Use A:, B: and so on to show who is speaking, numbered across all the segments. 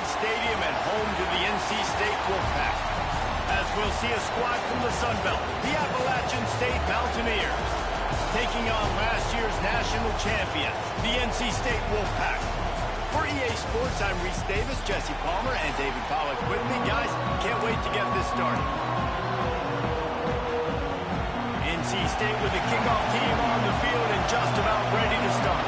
A: Stadium and home to the NC State Wolfpack. As we'll see a squad from the Sun Belt, the Appalachian State Mountaineers, taking on last year's national champion, the NC State Wolfpack. For EA Sports, I'm Reese Davis, Jesse Palmer, and David Pollack with me. Guys, can't wait to get this started. NC State with the kickoff team on the field and just about ready to start.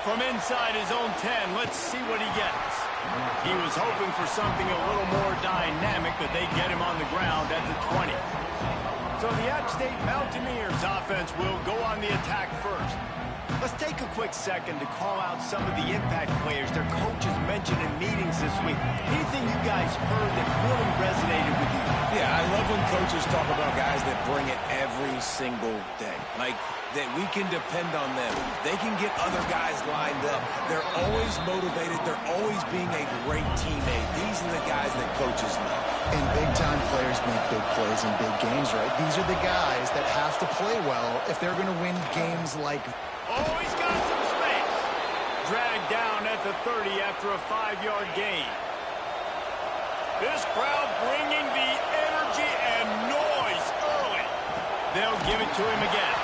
A: From inside his own 10, let's see what he gets. He was hoping for something a little more dynamic, but they get him on the ground at the 20. So the App State Mountaineers offense will go on the attack first. Let's take a quick second to call out some of the impact players their coaches mentioned in meetings this week. Anything you guys heard that really resonated with you?
B: Yeah, I love when coaches talk about guys that bring it every single day. Like, that we can depend on them. They can get other guys lined up. They're always motivated. They're always being a great teammate. These are the guys that coaches love.
C: And big-time players make big plays in big games, right? These are the guys that have to play well if they're going to win games like...
A: Oh, he's got some space. Dragged down at the 30 after a 5-yard gain. This crowd bringing the energy and noise early. They'll give it to him again.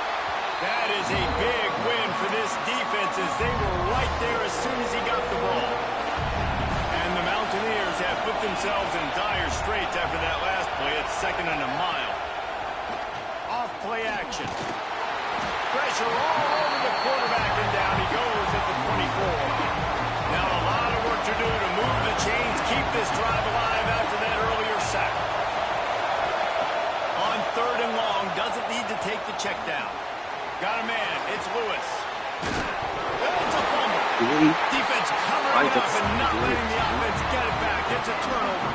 A: That is a big win for this defense as they were right there as soon as he got the ball. And the Mountaineers have put themselves in dire straits after that last play. It's 2nd and a mile. Off play action. Pressure all over the quarterback, and down he goes at the 24. Now a lot of work to do to move the chains, keep this drive alive after that earlier sack. On 3rd and long, doesn't need to take the check down. Got a man, it's Lewis. It's a fumble. Defense covering it up and not letting the offense get it back. It's a turnover.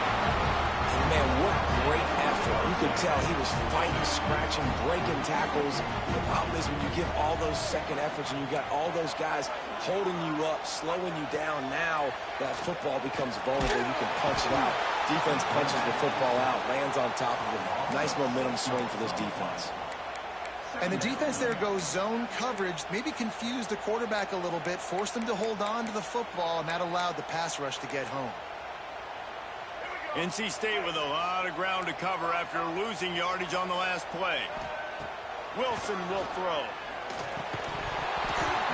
B: And man, what great effort. You could tell he was fighting, scratching, breaking tackles. The problem is when you give all those second efforts and you got all those guys holding you up, slowing you down, now that football becomes vulnerable. You can punch it out. Defense punches the football out, lands on top of it. Nice momentum swing for this defense.
C: And the defense there goes zone coverage, maybe confused the quarterback a little bit, forced him to hold on to the football, and that allowed the pass rush to get home.
A: NC State with a lot of ground to cover after losing yardage on the last play. Wilson will throw.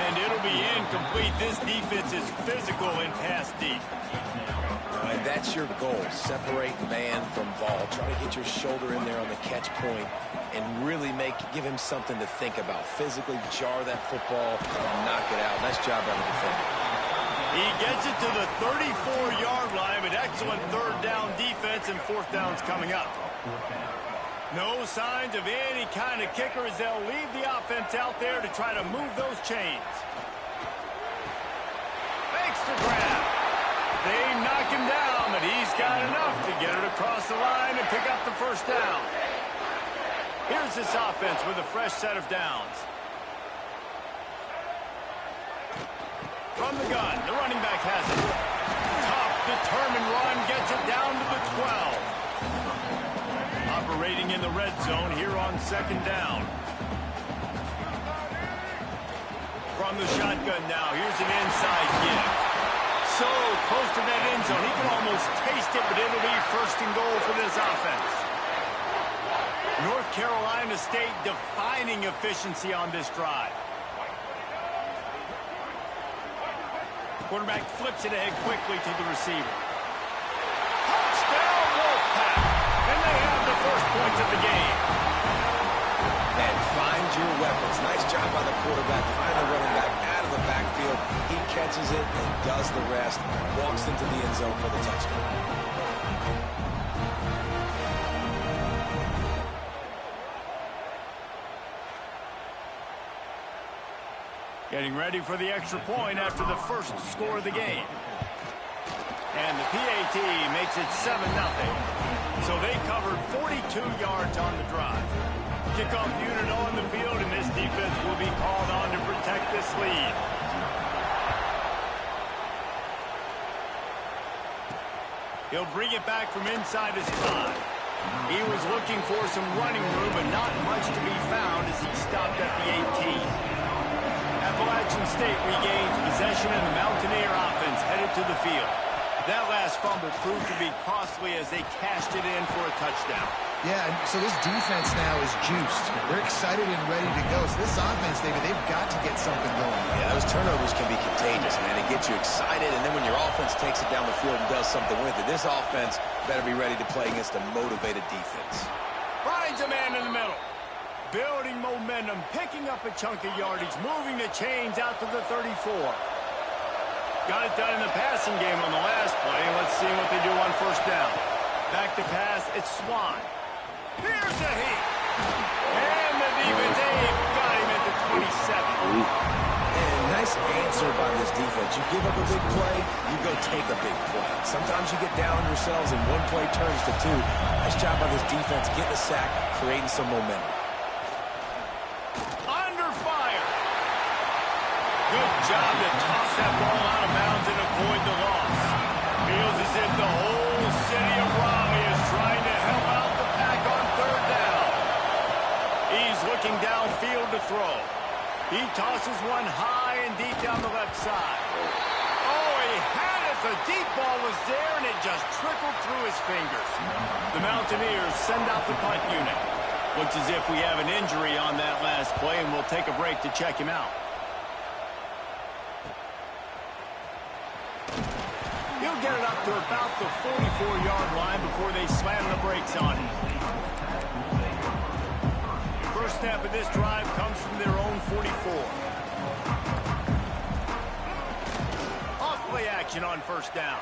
A: And it'll be incomplete. This defense is physical and pass deep.
B: And that's your goal. Separate man from ball. Try to get your shoulder in there on the catch point and really give him something to think about. Physically jar that football and knock it out. Nice job by the defender.
A: He gets it to the 34-yard line, but excellent 3rd down defense, and 4th down's coming up. No signs of any kind of kicker as they'll leave the offense out there to try to move those chains. Makes the grab. They knock him down, but he's got enough to get it across the line and pick up the 1st down. Here's this offense with a fresh set of downs. From the gun, the running back has it. Tough, determined run, gets it down to the 12. Operating in the red zone here on 2nd down. From the shotgun now, here's an inside give. So close to that end zone, he can almost taste it, but it'll be 1st and goal for this offense. North Carolina State defining efficiency on this drive. Quarterback flips it ahead quickly to the receiver. Touchdown Wolfpack! And they have the 1st points of the game.
B: And find your weapons. Nice job by the quarterback. Find the running back out of the backfield. He catches it and does the rest. Walks into the end zone for the touchdown.
A: Getting ready for the extra point after the 1st score of the game. And the PAT makes it 7-0. So they covered 42 yards on the drive. Kickoff unit on the field, and this defense will be called on to protect this lead. He'll bring it back from inside his 5. He was looking for some running room, but not much to be found as he stopped at the 18. Appalachian State regains possession and the Mountaineer offense headed to the field. That last fumble proved to be costly as they cashed it in for a touchdown.
C: Yeah, and so this defense now is juiced. They're excited and ready to go. So this offense, David, they've got to get something going.
B: Yeah, those turnovers can be contagious, man. It gets you excited, and then when your offense takes it down the field and does something with it, this offense better be ready to play against a motivated defense.
A: Finds a man in the middle. Building momentum, picking up a chunk of yardage, moving the chains out to the 34. Got it done in the passing game on the last play. Let's see what they do on first down. Back to pass, it's Swan. Here's a heat. And the defense got him at the 27.
B: And nice answer by this defense. You give up a big play, you go take a big play. Sometimes you get down on yourselves and one play turns to two. Nice job by this defense getting a sack, creating some momentum.
A: Under fire. Good job to toss that ball out of bounds and avoid the loss. Feels as if the whole city of Raleigh is trying to help out the pack on third down. He's looking downfield to throw. He tosses one high and deep down the left side. Oh, he had it. The deep ball was there, and it just trickled through his fingers. The Mountaineers send out the punt unit. Looks as if we have an injury on that last play, and we'll take a break to check him out. He'll get it up to about the 44-yard line before they slam the brakes on him. First snap of this drive comes from their own 44. Off-play action on first down.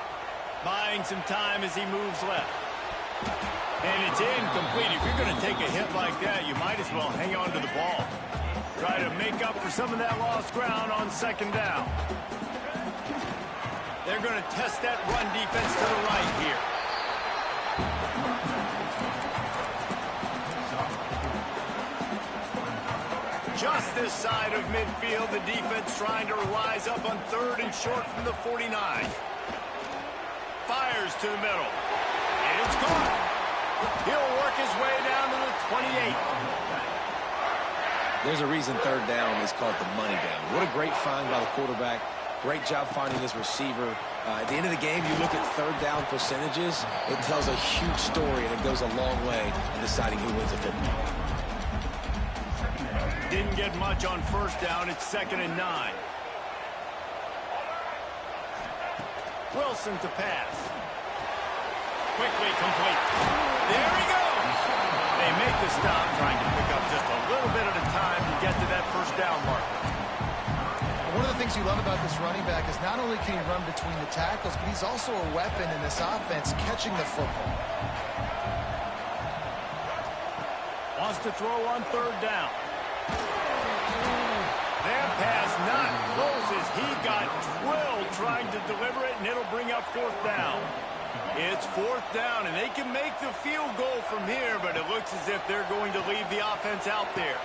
A: Buying some time as he moves left. And it's incomplete. If you're going to take a hit like that, you might as well hang on to the ball. Try to make up for some of that lost ground on second down. They're going to test that run defense to the right here. Just this side of midfield, the defense trying to rise up on third and short from the 49. Fires to the middle. And it's caught. He'll work his way down to the 28.
B: There's a reason third down is called the money down. What a great find by the quarterback. Great job finding his receiver. At the end of the game, you look at third down percentages. It tells a huge story, and it goes a long way in deciding who wins a football game.
A: Didn't get much on first down. It's 2nd and 9. Wilson to pass. Quickly complete. There he goes. They make the stop, trying to pick up just a little bit at a time to get to that first down marker.
C: One of the things you love about this running back is not only can he run between the tackles, but he's also a weapon in this offense, catching the football.
A: Wants to throw on third down. That pass not close as he got drilled trying to deliver it, and it'll bring up fourth down. It's fourth down, and they can make the field goal from here, but it looks as if they're going to leave the offense out there.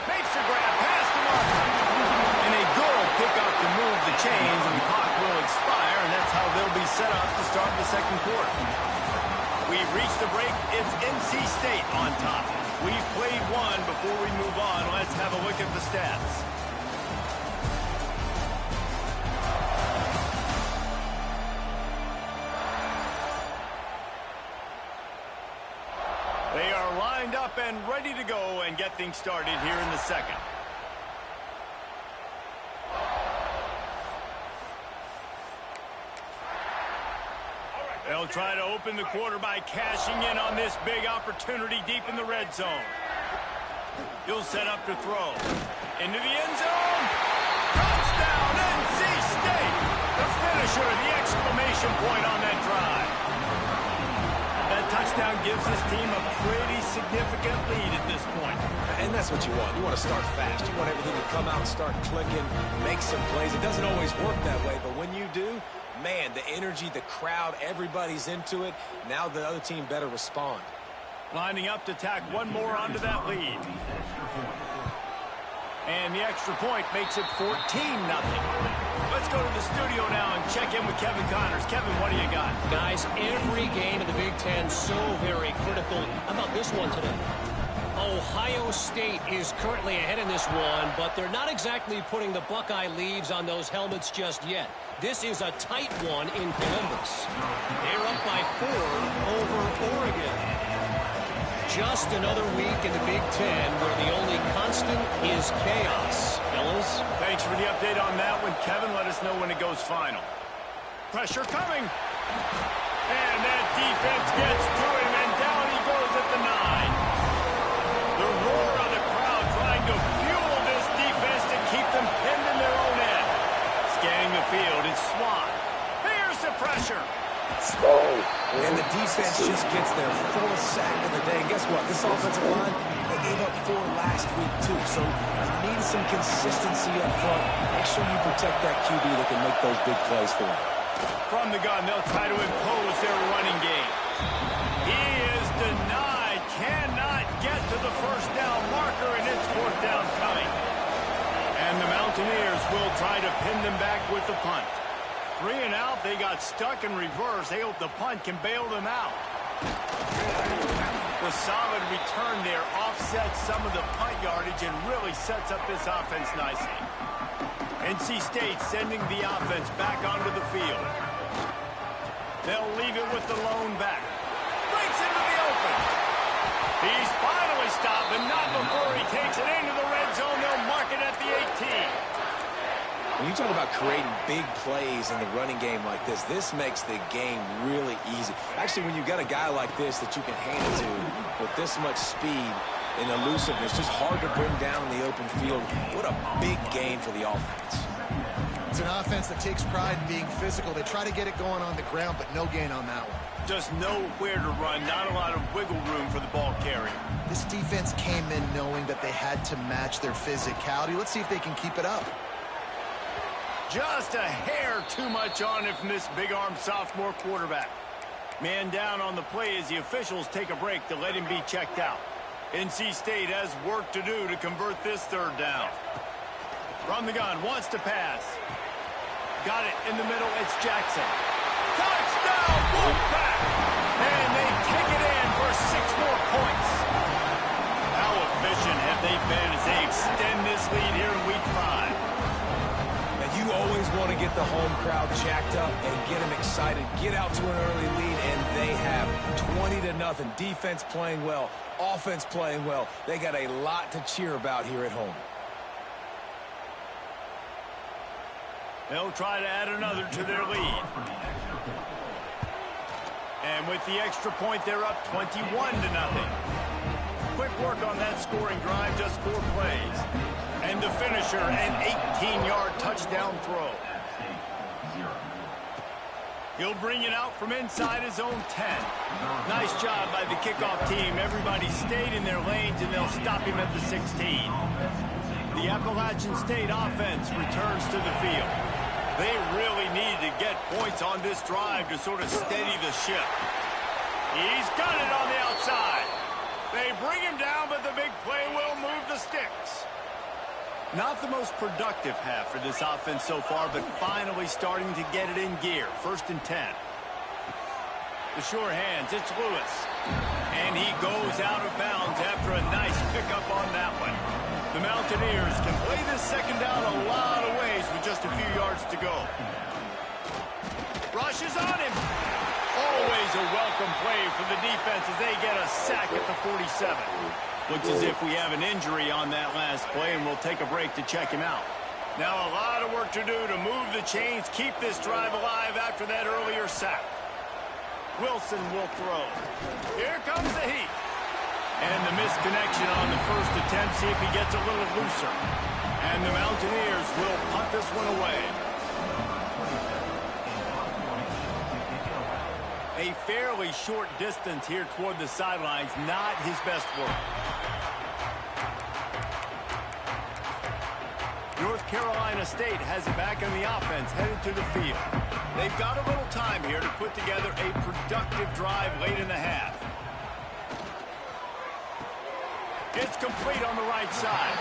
A: Makes the grab, pass to Martin. And a good pickup to move the chains, and the clock will expire, and that's how they'll be set up to start the second quarter. We've reached the break. It's NC State on top. We've played one. Before we move on, let's have a look at the stats. They are lined up and ready to go and get things started here in the second. They'll try to open the quarter by cashing in on this big opportunity deep in the red zone. He'll set up to throw. Into the end zone. Touchdown, NC State. The finisher, the exclamation point on that drive. That touchdown gives this team a pretty significant lead at this point.
B: And that's what you want. You want to start fast. You want everything to come out and start clicking, make some plays. It doesn't always work that way, but when you do, man, the energy, the crowd, everybody's into it. Now the other team better respond.
A: Lining up to tack one more onto that lead. And the extra point makes it 14-0. Let's go to the studio now and check in with Kevin Connors. Kevin, what do you got?
D: Guys, every game in the Big Ten so very critical. How about this one today? Ohio State is currently ahead in this one, but they're not exactly putting the Buckeye leaves on those helmets just yet. This is a tight one in Columbus. They're up by 4 over Oregon. Just another week in the Big Ten where the only constant is chaos. Fellas?
A: Thanks for the update on that one, Kevin. Let us know when it goes final. Pressure coming. And that defense gets to him, and down he goes at the 9. The roar of the crowd trying to fuel this defense to keep them pinned in their own end. Scanning the field, it's Swan. Here's the pressure.
B: And the defense just gets their 4th sack of the day. And guess what? This offensive line, they gave up 4 last week, too. So you need some consistency up front. Make sure you protect that QB that can make those big plays for you.
A: From the gun, they'll try to impose their running game. He is denied. Cannot get to the first down marker, and it's 4th down coming. And the Mountaineers will try to pin them back with the punt. 3 and out, they got stuck in reverse. They hope the punt can bail them out. The solid return there offsets some of the punt yardage and really sets up this offense nicely. NC State sending the offense back onto the field. They'll leave it with the lone back. Breaks into the open. He's finally stopped, but not before he takes it into the red zone. They'll mark it at the 18.
B: When you talk about creating big plays in the running game like this makes the game really easy. Actually, when you've got a guy like this that you can hand it to with this much speed and elusiveness, just hard to bring down in the open field. What a big game for the offense.
C: It's an offense that takes pride in being physical. They try to get it going on the ground, but no gain on that one.
A: Just nowhere to run, not a lot of wiggle room for the ball carrier.
C: This defense came in knowing that they had to match their physicality. Let's see if they can keep it up.
A: Just a hair too much on it from this big-armed sophomore quarterback. Man down on the play as the officials take a break to let him be checked out. NC State has work to do to convert this 3rd down. From the gun, wants to pass. Got it in the middle, it's Jackson. Touchdown, Wolfpack! And they take it in for 6 more points. How efficient have they been as they extend this lead here in Week 5?
B: You always want to get the home crowd jacked up and get them excited. Get out to an early lead, and they have 20-0. Defense playing well, offense playing well. They got a lot to cheer about here at home.
A: They'll try to add another to their lead. And with the extra point, they're up 21-0. Quick work on that scoring drive, just 4 plays. And the finisher, an 18-yard touchdown throw. He'll bring it out from inside his own 10. Nice job by the kickoff team. Everybody stayed in their lanes, and they'll stop him at the 16. The Appalachian State offense returns to the field. They really need to get points on this drive to sort of steady the ship. He's got it on the outside. They bring him down, but the big play will move the sticks. Not the most productive half for this offense so far, but finally starting to get it in gear. 1st and 10. The sure hands, it's Lewis. And he goes out of bounds after a nice pickup on that one. The Mountaineers can play this 2nd down a lot of ways with just a few yards to go. Rush is on him. Always a welcome play for the defense as they get a sack at the 47. Looks as if we have an injury on that last play, and we'll take a break to check him out. Now a lot of work to do to move the chains, keep this drive alive after that earlier sack. Wilson will throw. Here comes the heat. And the misconnection on the first attempt, see if he gets a little looser. And the Mountaineers will punt this one away. A fairly short distance here toward the sidelines, not his best work. North Carolina State has it back on the offense, headed to the field. They've got a little time here to put together a productive drive late in the half. It's complete on the right side.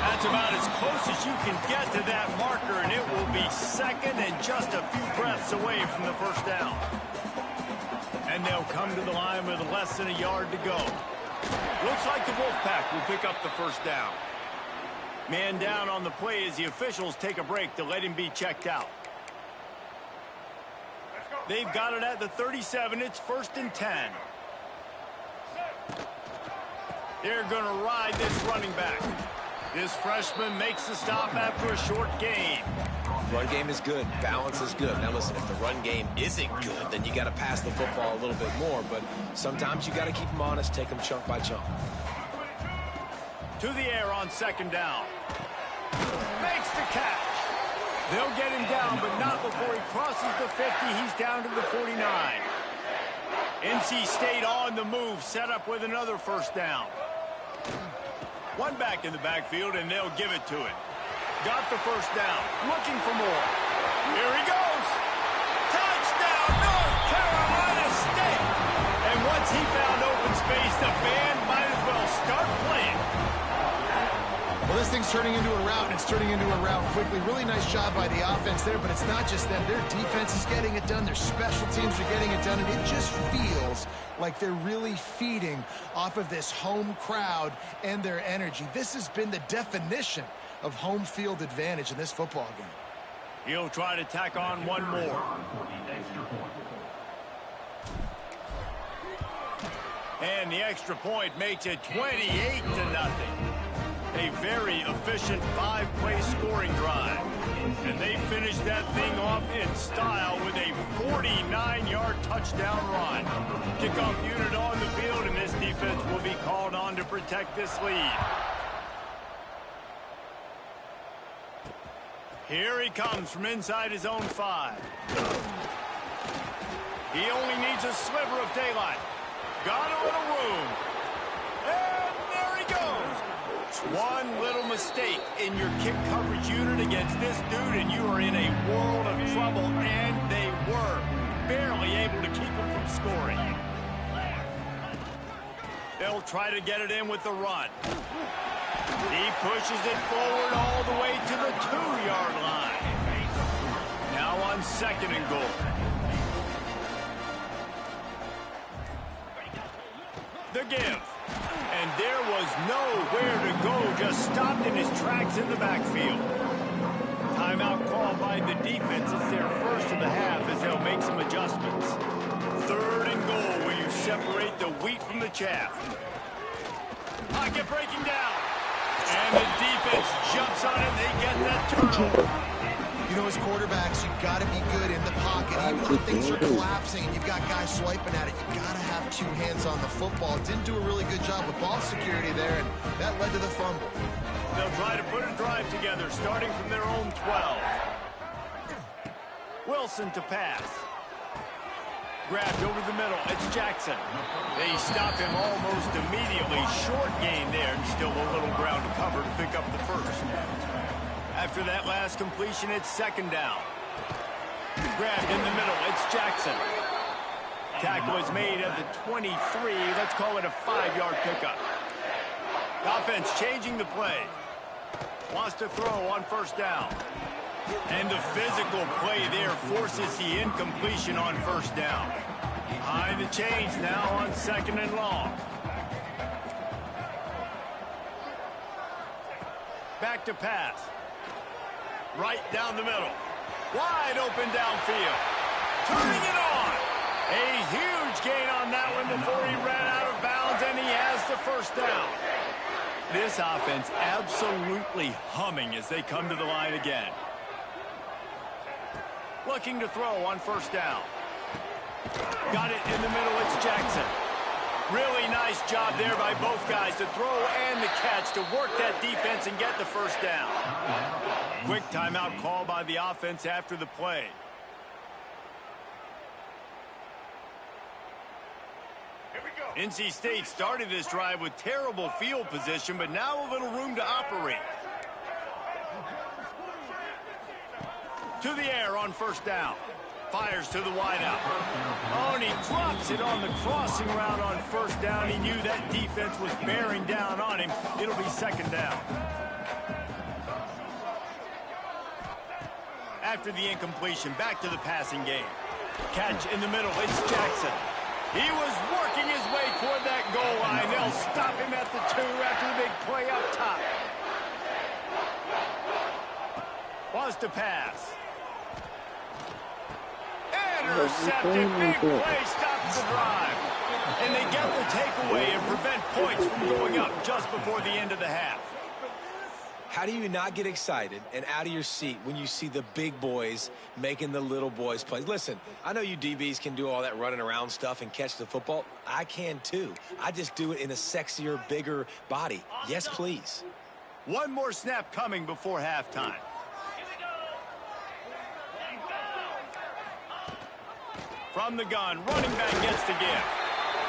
A: That's about as close as you can get to that marker, and it will be second and just a few breaths away from the first down. And they'll come to the line with less than a yard to go. Looks like the Wolfpack will pick up the first down. Man down on the play as the officials take a break to let him be checked out. They've got it at the 37. It's 1st and 10. They're going to ride this running back. This freshman makes the stop after a short gain.
B: Run game is good. Balance is good. Now listen, if the run game isn't good, then you got to pass the football a little bit more. But sometimes you got to keep them honest, take them chunk by chunk.
A: To the air on 2nd down. Makes the catch. They'll get him down, but not before he crosses the 50. He's down to the 49. NC State on the move, set up with another first down. One back in the backfield, and they'll give it to it. Got the first down, looking for more. Here he goes. Touchdown, North Carolina State. And once he found open space, the band might as well start playing.
C: Well, this thing's turning into a rout, and it's turning into a rout quickly. Really nice job by the offense there, but it's not just them. Their defense is getting it done. Their special teams are getting it done, and it just feels like they're really feeding off of this home crowd and their energy. This has been the definition of home field advantage in this football game.
A: He'll try to tack on one more. And the extra point makes it 28-0. A very efficient 5-play scoring drive. And they finished that thing off in style with a 49-yard touchdown run. Kickoff unit on the field, and this defense will be called on to protect this lead. Here he comes from inside his own 5. He only needs a sliver of daylight. Got a little room. And there he goes. One little mistake in your kick coverage unit against this dude, and you are in a world of trouble, and they were barely able to keep him from scoring. They'll try to get it in with the run. He pushes it forward all the way to the 2-yard line. Now on 2nd and goal. The give. And there was nowhere to go, just stopped in his tracks in the backfield. Timeout called by the defense. It's their first of the half as they'll make some adjustments. 3rd and goal, where you separate the wheat from the chaff. Pocket breaking down. And the defense jumps on it. They get that turnover.
C: You know, as quarterbacks, you've got to be good in the pocket. Even when things are collapsing and you've got guys swiping at it, you've got to have 2 hands on the football. Didn't do a really good job with ball security there, and that led to the fumble.
A: They'll try to put a drive together, starting from their own 12. Wilson to pass. Grabbed over the middle. It's Jackson. They stop him almost immediately. Short gain there, and still a little ground to cover to pick up the first. After that last completion, it's 2nd down. Grabbed in the middle. It's Jackson. Tackle is made at the 23. Let's call it a 5-yard pickup. Offense changing the play. Wants to throw on 1st down. And the physical play there forces the incompletion on 1st down. High the chains now on 2nd and long. Back to pass. Right down the middle. Wide open downfield. Turning it on. A huge gain on that one before he ran out of bounds, and he has the 1st down. This offense absolutely humming as they come to the line again. Looking to throw on 1st down. Got it in the middle. It's Jackson. Really nice job there by both guys to throw and the catch to work that defense and get the 1st down. Quick timeout call by the offense after the play. NC State started this drive with terrible field position, but now a little room to operate. To the air on 1st down. Fires to the wideout. Oh, and he drops it on the crossing route on first down. He knew that defense was bearing down on him. It'll be second down. After the incompletion, back to the passing game. Catch in the middle. It's Jackson. He was working his way toward that goal line. They'll stop him at the 2 after the big play up top. Wants to pass. Intercepted. Big play stops the drive. And they get the takeaway and prevent points from going up just before the end of the half.
B: How do you not get excited and out of your seat when you see the big boys making the little boys play? Listen, I know you DBs can do all that running around stuff and catch the football. I can too. I just do it in a sexier, bigger body. Yes, please.
A: One more snap coming before halftime. From the gun, running back gets the give.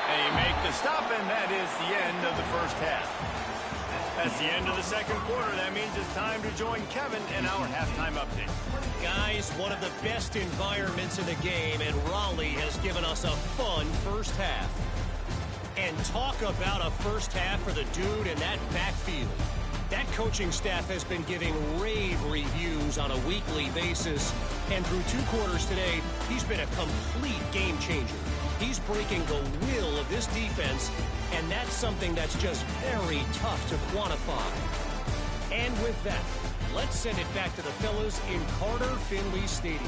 A: They make the stop, and that is the end of the first half. That's the end of the second quarter. That means it's time to join Kevin in our halftime update.
D: Guys, one of the best environments in the game, and Raleigh has given us a fun first half. And talk about a first half for the dude in that backfield. That coaching staff has been giving rave reviews on a weekly basis. And through 2 quarters today, he's been a complete game changer. He's breaking the will of this defense, and that's something that's just very tough to quantify. And with that, let's send it back to the fellas in Carter Finley Stadium.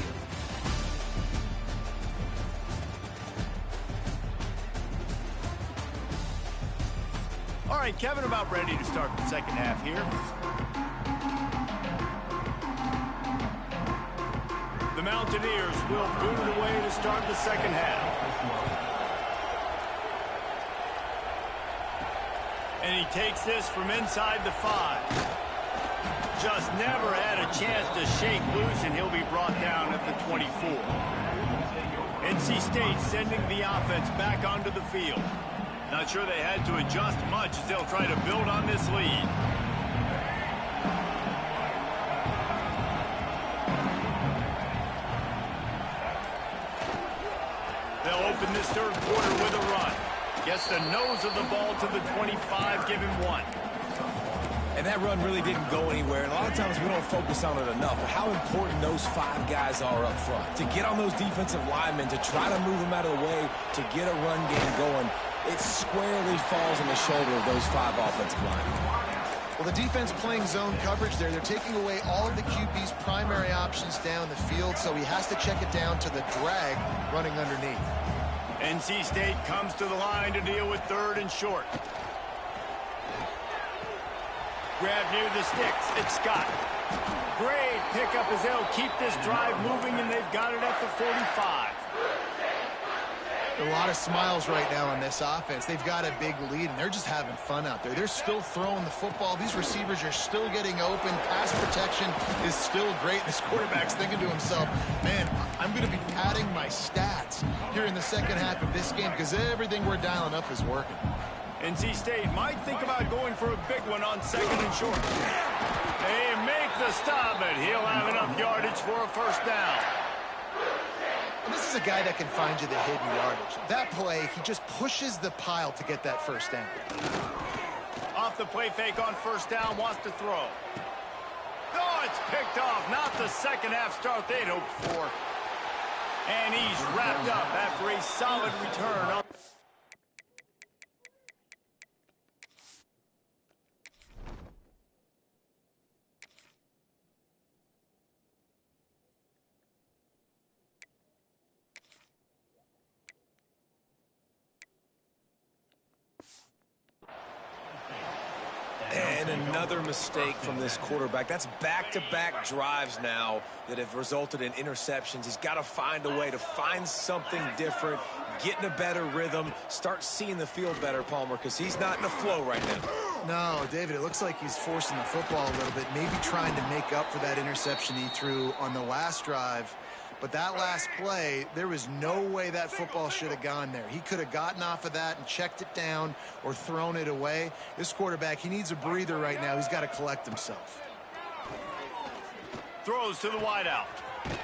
A: All right, Kevin, about ready to start the second half here. The Mountaineers will boot it away to start the second half. And he takes this from inside the 5. Just never had a chance to shake loose, and he'll be brought down at the 24. NC State sending the offense back onto the field. Not sure they had to adjust much as they'll try to build on this lead. They'll open this third quarter with a run. Gets the nose of the ball to the 25, give him 1.
B: And that run really didn't go anywhere. And a lot of times we don't focus on it enough. But how important those 5 guys are up front. To get on those defensive linemen, to try to move them out of the way, to get a run game going, it squarely falls on the shoulder of those 5 offensive linemen.
C: Well, the defense playing zone coverage there. They're taking away all of the QB's primary options down the field, so he has to check it down to the drag running underneath.
A: NC State comes to the line to deal with third and short. Grab near the sticks. It's Scott. Great pickup as they'll keep this drive moving, and they've got it at the 45.
C: A lot of smiles right now on this offense. They've got a big lead, and they're just having fun out there. They're still throwing the football. These receivers are still getting open. Pass protection is still great. This quarterback's thinking to himself, man, I'm going to be padding my stats here in the second half of this game because everything we're dialing up is working.
A: NC State might think about going for a big one on second and short. They make the stop, but he'll have enough yardage for a first down.
C: And this is a guy that can find you the hidden yardage. That play, he just pushes the pile to get that first down.
A: Off the play fake on first down, wants to throw. Oh, it's picked off. Not the second half start they'd hoped for. And he's wrapped up after a solid return.
B: And another mistake from this quarterback. That's back-to-back drives now that have resulted in interceptions. He's got to find a way to find something different, get in a better rhythm, start seeing the field better, Palmer, because he's not in a flow right now.
C: No, David, it looks like he's forcing the football a little bit, maybe trying to make up for that interception he threw on the last drive. But that last play, there was no way that football should have gone there. He could have gotten off of that and checked it down or thrown it away. This quarterback, he needs a breather right now. He's got to collect himself.
A: Throws to the wideout.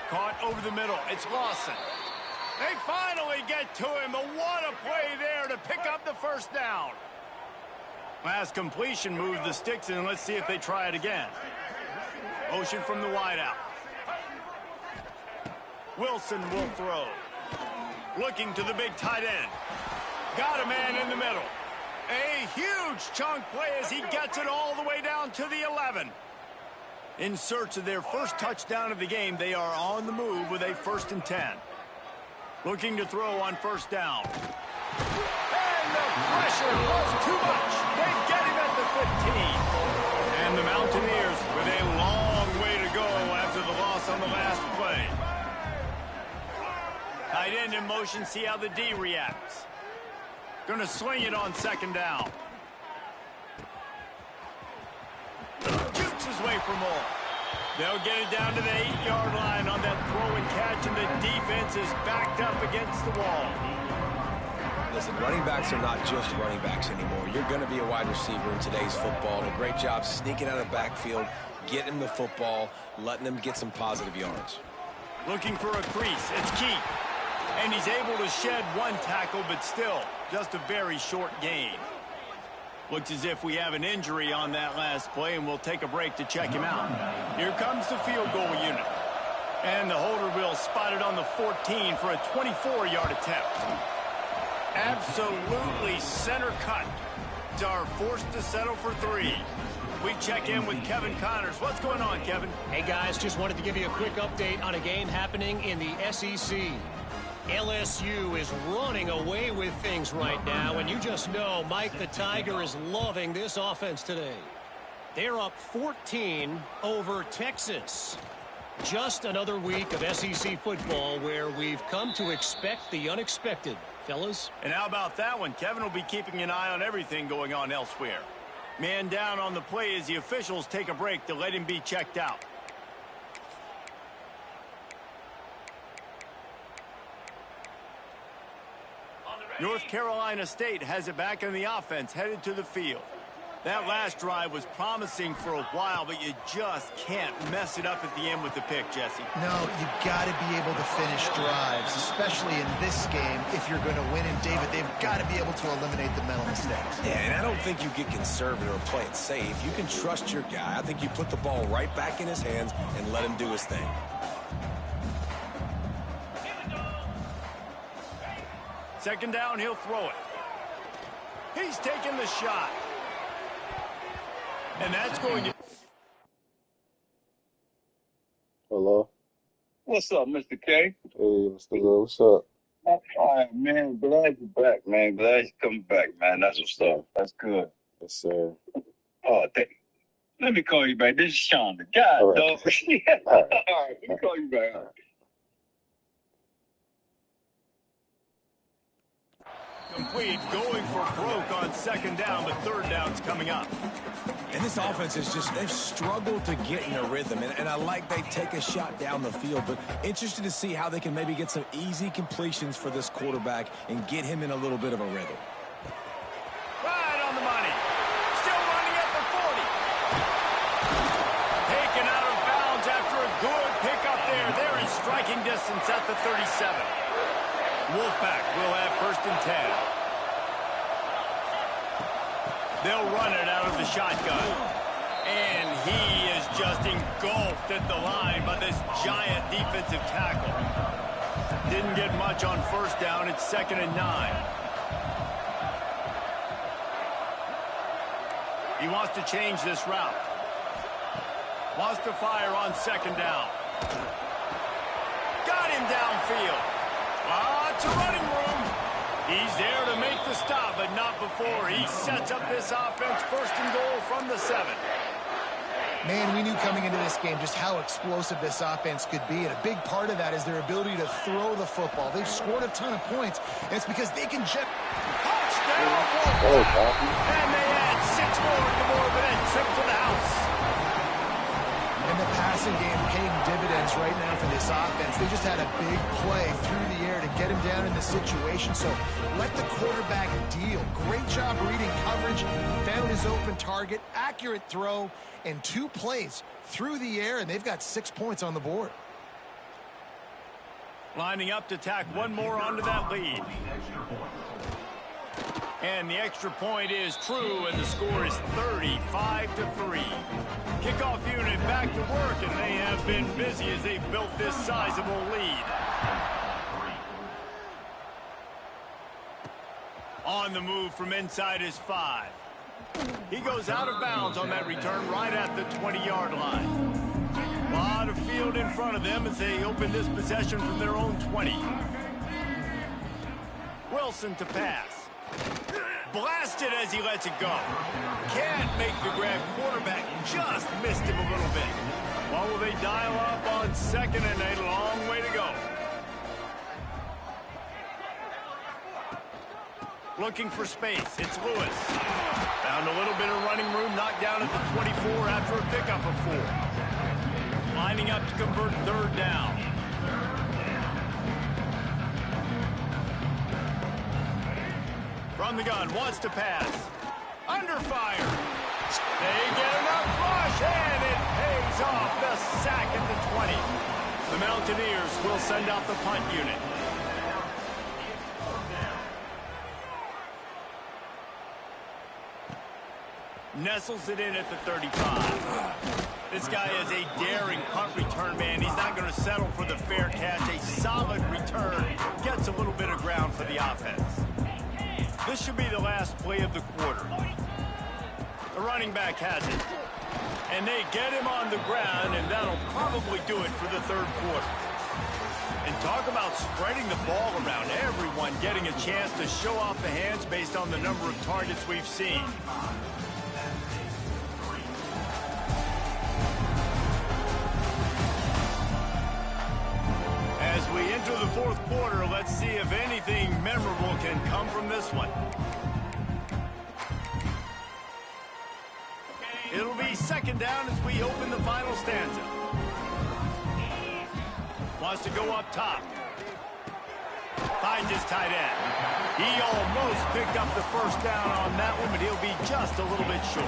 A: Caught over the middle. It's Lawson. They finally get to him, but what a play there to pick up the first down. Last completion moved the sticks in. Let's see if they try it again. Motion from the wideout. Wilson will throw. Looking to the big tight end. Got a man in the middle. A huge chunk play as he gets it all the way down to the 11. In search of their first touchdown of the game, they are on the move with a 1st and 10. Looking to throw on first down. And the pressure was too much. They get him at the 15. And the Mountaineers with a long way to go after the loss on the last play. Tight end in motion, see how the D reacts. Gonna sling it on 2nd down. Jukes his way for more. They'll get it down to the 8-yard line on that throw and catch, and the defense is backed up against the wall.
B: Listen, running backs are not just running backs anymore. You're going to be a wide receiver in today's football. And a great job sneaking out of the backfield, getting the football, letting them get some positive yards.
A: Looking for a crease. It's Key. And he's able to shed one tackle, but still just a very short gain. Looks as if we have an injury on that last play, and we'll take a break to check him out. Here comes the field goal unit. And the holder will spot it on the 14 for a 24-yard attempt. Absolutely center cut. Are forced to settle for 3. We check in with Kevin Connors. What's going on, Kevin?
D: Hey, guys, just wanted to give you a quick update on a game happening in the SEC. LSU is running away with things right now, and you just know Mike the Tiger is loving this offense today. They're up 14 over Texas. Just another week of SEC football where we've come to expect the unexpected, fellas.
A: And how about that one? Kevin will be keeping an eye on everything going on elsewhere. Man down on the play as the officials take a break to let him be checked out. North Carolina State has it back in the offense, headed to the field. That last drive was promising for a while, but you just can't mess it up at the end with the pick, Jesse.
C: No, you got to be able to finish drives, especially in this game if you're going to win. And, David, they've got to be able to eliminate the mental mistakes.
B: Yeah, and I don't think you get conservative or play it safe. You can trust your guy. I think you put the ball right back in his hands and let him do his thing.
A: Second down, he'll throw it. He's taking the shot. And that's going to...
E: Hello?
F: What's up, Mr. K?
E: Hey, Mr. Lil, what's up?
F: I'm fine, man. Glad you're back, man. Glad you come back, man. That's what's up. That's good.
E: Yes, sir.
F: Oh, let me call you back. This is Sean, the guy,
E: All right.
F: dog.
E: All right.
F: All right, let me call you back. All right.
A: Complete, going for broke on second down, but third down's coming up.
B: And this offense is just, they've struggled to get in a rhythm. And I like they take a shot down the field, but interested to see how they can maybe get some easy completions for this quarterback and get him in a little bit of a rhythm.
A: Right on the money. Still running at the 40. Taken out of bounds after a good pickup there. They're in striking distance at the 37. Wolfpack will have 1st and 10. They'll run it out of the shotgun. And he is just engulfed at the line by this giant defensive tackle. Didn't get much on first down. It's 2nd and 9. He wants to change this route. Wants to fire on second down. Got him downfield. Lots of running room. He's there to make the stop, but not before he sets up this offense 1st and goal from the 7.
C: Man, we knew coming into this game just how explosive this offense could be, and a big part of that is their ability to throw the football. They've scored a ton of points, and it's because they can just...
A: Touchdown! And they add 6 more to more of a trip to the house.
C: And the passing game paying dividends right now for this offense. They just had a big play through the air to get him down in the situation. So let the quarterback deal. Great job reading coverage. Found his open target. Accurate throw. And 2 plays through the air. And they've got 6 points on the board.
A: Lining up to tack one more onto that lead. And the extra point is true, and the score is 35-3. Kickoff unit back to work, and they have been busy as they've built this sizable lead. On the move from inside his 5. He goes out of bounds on that return right at the 20-yard line. A lot of field in front of them as they open this possession from their own 20. Wilson to pass. Blasted as he lets it go. Can't make the grab. Quarterback just missed him a little bit. Well, will they dial up on second and a long way to go? Looking for space. It's Lewis. Found a little bit of running room, knocked down at the 24 after a pickup of 4. Lining up to convert third down. From the gun, wants to pass. Under fire. They get enough rush, and it pays off. The sack at the 20. The Mountaineers will send out the punt unit. Nestles it in at the 35. This guy is a daring punt return man. He's not going to settle for the fair catch. A solid return. Gets a little bit of ground for the offense. This should be the last play of the quarter. The running back has it. And they get him on the ground, and that'll probably do it for the third quarter. And talk about spreading the ball around. Everyone getting a chance to show off the hands based on the number of targets we've seen. As we enter the fourth quarter, let's see if anything memorable can come from this one. It'll be second down as we open the final stanza. Wants to go up top. Finds his tight end. He almost picked up the first down on that one, but he'll be just a little bit short.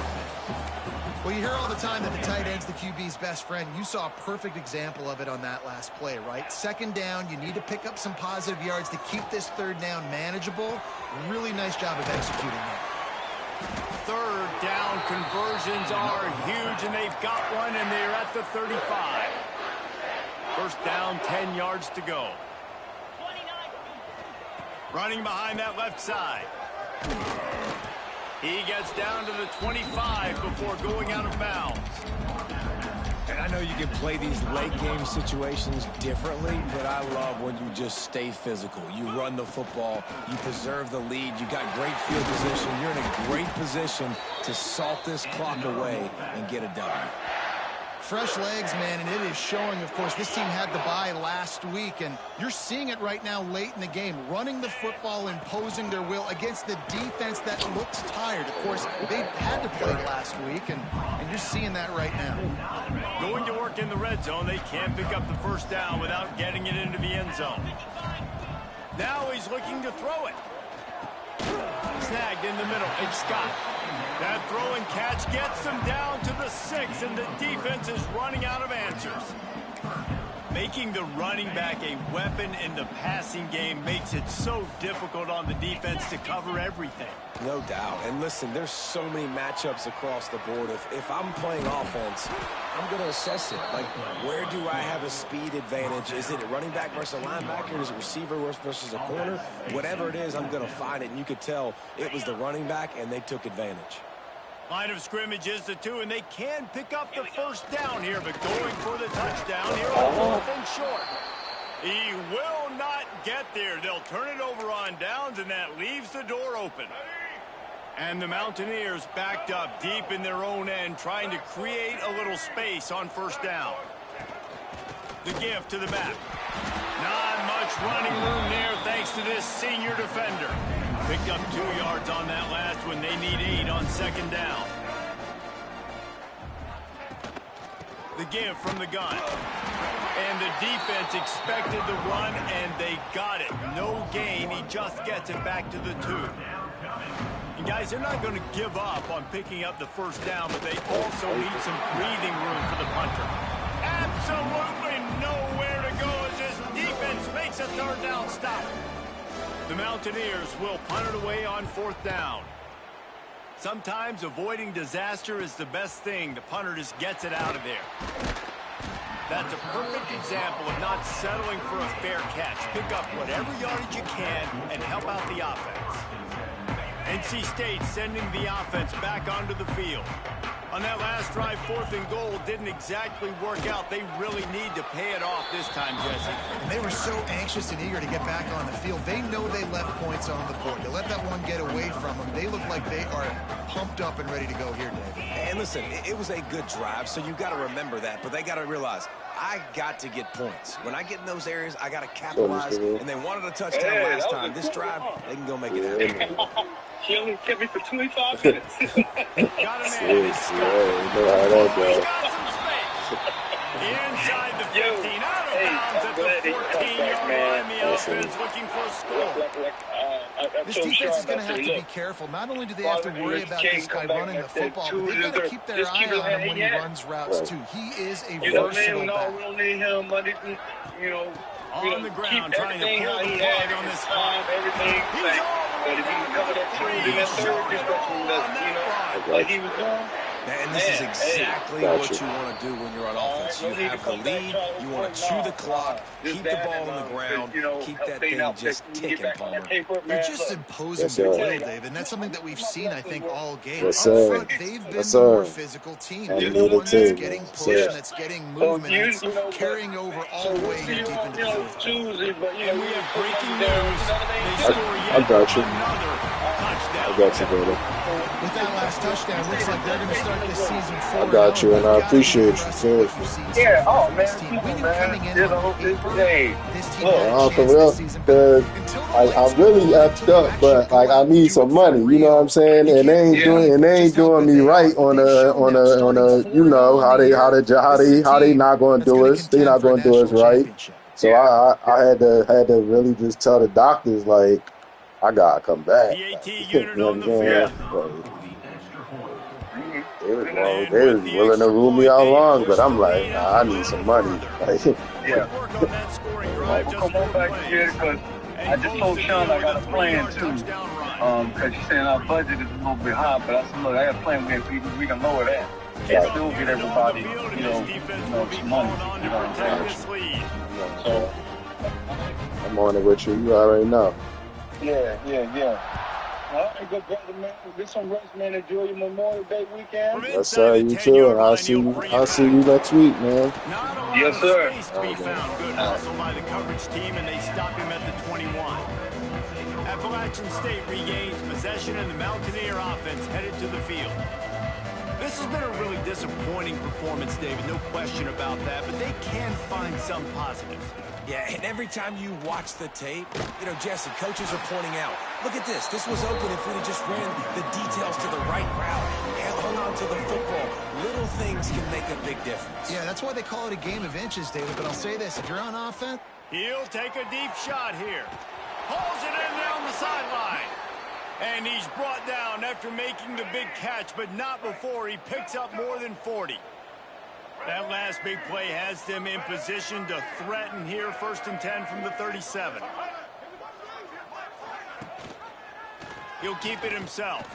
C: Well, you hear all the time that the tight end's the QB's best friend. You saw a perfect example of it on that last play, right? Second down, you need to pick up some positive yards to keep this third down manageable. Really nice job of executing that.
A: Third down conversions are huge, and they've got one, and they're at the 35. First down, 10 yards to go. Running behind that left side. He gets down to the 25 before going out of bounds.
B: And I know you can play these late game situations differently, but I love when you just stay physical. You run the football, you preserve the lead, you got great field position, you're in a great position to salt this clock away and get a W.
C: Fresh legs, man, and it is showing, of course, this team had the bye last week, and you're seeing it right now late in the game, running the football, imposing their will against the defense that looks tired. Of course, they had to play last week, and you're seeing that right now.
A: Going to work in the red zone, they can't pick up the first down without getting it into the end zone. Now he's looking to throw it. Snagged in the middle, it's Scott. That throw and catch gets them down to the 6, and the defense is running out of answers. Making the running back a weapon in the passing game makes it so difficult on the defense to cover everything.
B: No doubt. And listen, there's so many matchups across the board. If I'm playing offense, I'm going to assess it. Like, where do I have a speed advantage? Is it a running back versus a linebacker? Is it receiver versus a corner? Whatever it is, I'm going to find it. And you could tell it was the running back, and they took advantage.
A: Line of scrimmage is the 2, and they can pick up the first down here, but going for the touchdown here on 4th and short. He will not get there. They'll turn it over on downs, and that leaves the door open. And the Mountaineers backed up deep in their own end, trying to create a little space on first down. The give to the back. Not much running room there thanks to this senior defender. Picked up 2 yards on that last one. They need 8 on second down. The give from the gun. And the defense expected the run, and they got it. No gain. He just gets it back to the 2. And guys, they're not going to give up on picking up the first down, but they also need some breathing room for the punter. Absolutely nowhere to go as this defense makes without stopping. The Mountaineers will punt it away on 4th down. Sometimes avoiding disaster is the best thing. The punter just gets it out of there. That's a perfect example of not settling for a fair catch. Pick up whatever yardage you can and help out the offense. NC State sending the offense back onto the field. On that last drive, 4th and goal didn't exactly work out. They really need to pay it off this time, Jesse.
C: And they were so anxious and eager to get back on the field. They know they left points on the board. They let that one get away from them. They look like they are pumped up and ready to go here, David.
B: And listen, it was a good drive, so you got to remember that. But they got to realize, I got to get points. When I get in those areas, I got to capitalize. And they wanted a touchdown last time. This drive, they can go make it happen.
F: She only kept me for 25 minutes.
A: Got a man. He's got some space. Inside the 15, out of bounds at the 14-yard line. The offense looking for a score.
C: This defense is going to have to be careful. Not only do they have to worry about this guy running the football, but they've got to keep their eye on him when he runs routes, too. He is a versatile back.
F: We don't need him, but
A: On the ground, trying to pull the plug on this clock.
F: Everything. But if you can cover that 2 in that third discussion, like he was doing.
B: And this is exactly what you want to do when you're on offense. You have the lead, you want to chew the clock, keep the ball on the ground, keep that thing just ticking, Palmer.
C: They're just imposing the will, David, and that's something that we've seen, I think, all game.
E: Yes,
C: Up
E: sir.
C: front, they've been
E: Yes,
C: the more
E: sir.
C: physical team.
E: I
C: They're
E: need
C: the
E: a
C: one that's
E: team.
C: getting
E: Yes,
C: pushed,
E: sir.
C: that's getting movement, and it's carrying over all the way here deep into the fourth.
F: Tuesday, but
A: And we have breaking news. They score
E: I
A: yet
E: got you.
A: another touchdown.
E: I got you, brother.
C: With that last touchdown, looks like they're going to start this season 4-0.
E: I got you, and I appreciate you, seriously.
F: Yeah, oh man,
C: We knew
F: man,
C: coming in
F: you know,
C: on April,
F: hey,
C: this team
F: look,
C: had a
E: For
C: chance
E: real,
C: this season.
E: because I'm really effed up, but like I need some money. You know what I'm saying? And they ain't doing me right on a you know how they not going to do us. They not going to do us right. So I had to really just tell the doctors, like, I gotta come back.
A: PAT
E: You
A: unit
E: know
A: on
E: what
A: the
E: I'm saying?
A: field.
E: They was willing to rule me out long, but I'm like, nah, I need some money. Like,
F: yeah.
A: Work on that scoring drive.
F: We'll come on back here because I just told Sean I got a plan too. Because she's saying our budget is a little bit high, but I said, look, I got a plan we can lower that. And still get everybody, some money. You know what I'm saying? So,
E: I'm on it with you. You already know.
F: yeah. All right, good brother, man. Get some rest, man. Enjoy your Memorial Day weekend.
E: Yes, sir. You too. And I'll see you next week, man.
F: Yes, sir.
A: Space to be found. Good hustle by the coverage team, and they stop him at the 21. Appalachian State regains possession, and the Mountaineer offense headed to the field. This has been a really disappointing performance, David. No question about that, but they can find some positives.
B: Yeah, and every time you watch the tape, Jesse, coaches are pointing out, look at this. This was open if we'd have just ran the details to the right route and hung on to the football. Little things can make a big difference.
C: Yeah, that's why they call it a game of inches, David. But I'll say this, if you're on offense,
A: He'll take a deep shot here. Pulls it in down the sideline. And he's brought down after making the big catch, but not before he picks up more than 40. That last big play has them in position to threaten here, 1st and 10 from the 37. He'll keep it himself.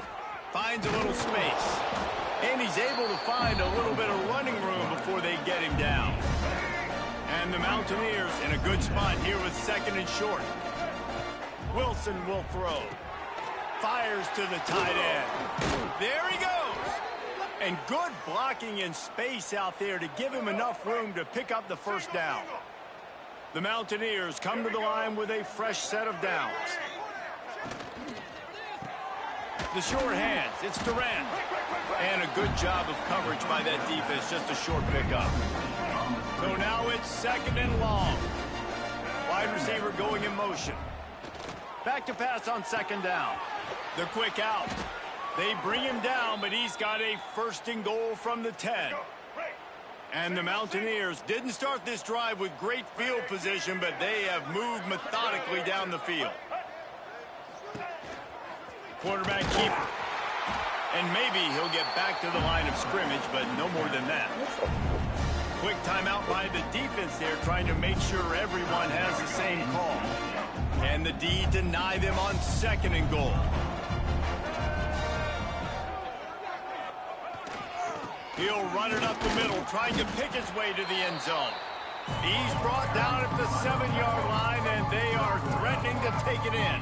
A: Finds a little space. And he's able to find a little bit of running room before they get him down. And the Mountaineers in a good spot here with 2nd and short. Wilson will throw. Fires to the tight end. There he goes. And good blocking in space out there to give him enough room to pick up the 1st down. The Mountaineers come to the line with a fresh set of downs. The short hands, it's Durant. And a good job of coverage by that defense, just a short pickup. So now it's 2nd and long. Wide receiver going in motion. Back to pass on 2nd down. The quick out. They bring him down, but he's got a 1st and goal from the 10. And the Mountaineers didn't start this drive with great field position, but they have moved methodically down the field. Quarterback keeper. And maybe he'll get back to the line of scrimmage, but no more than that. Quick timeout by the defense there, trying to make sure everyone has the same call. And the D deny them on 2nd and goal. He'll run it up the middle, trying to pick his way to the end zone. He's brought down at the 7-yard line, and they are threatening to take it in.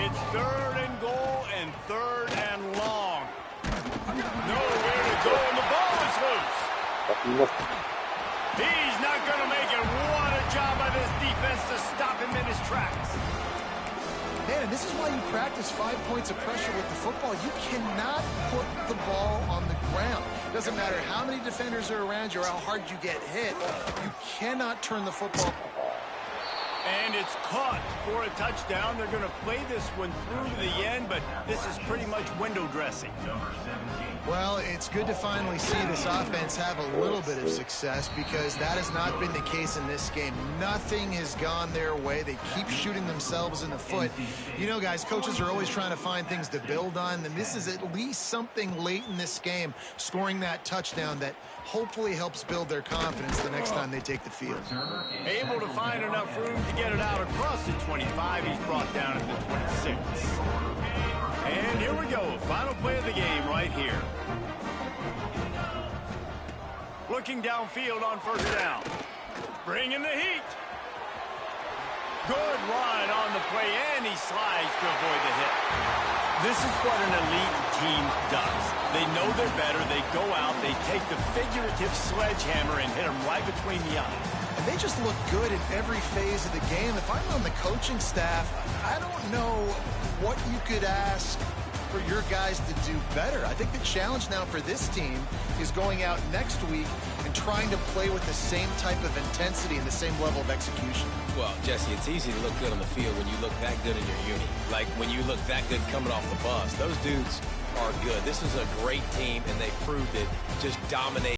A: It's 3rd and goal and 3rd and long. Nowhere to go, and the ball is loose. He's not going to make it. What a job by this defense to stop him in his tracks.
C: Man, and this is why you practice 5 points of pressure with the football. You cannot put the ball on the ground. Doesn't matter how many defenders are around you or how hard you get hit. You cannot turn the football.
A: And it's caught for a touchdown. They're going to play this one through to the end, but this is pretty much window dressing.
C: Well, it's good to finally see this offense have a little bit of success because that has not been the case in this game. Nothing has gone their way. They keep shooting themselves in the foot. You know, guys, coaches are always trying to find things to build on, and this is at least something late in this game, scoring that touchdown that hopefully helps build their confidence the next time they take the field.
A: Able to find enough room to get it out across the 25. He's brought down at the 26. And here we go. Final play of the game right here. Looking downfield on 1st down. Bringing the heat. Good run on the play, and he slides to avoid the hit. This is what an elite team does. They know they're better. They go out. They take the figurative sledgehammer and hit them right between the eyes.
C: And they just look good in every phase of the game. If I'm on the coaching staff, I don't know what you could ask for your guys to do better. I think the challenge now for this team is going out next week and trying to play with the same type of intensity and the same level of execution.
B: Well, Jesse, it's easy to look good on the field when you look that good in your uni. Like when you look that good coming off the bus. Those dudes are good. This is a great team, and they proved it. Just dominate.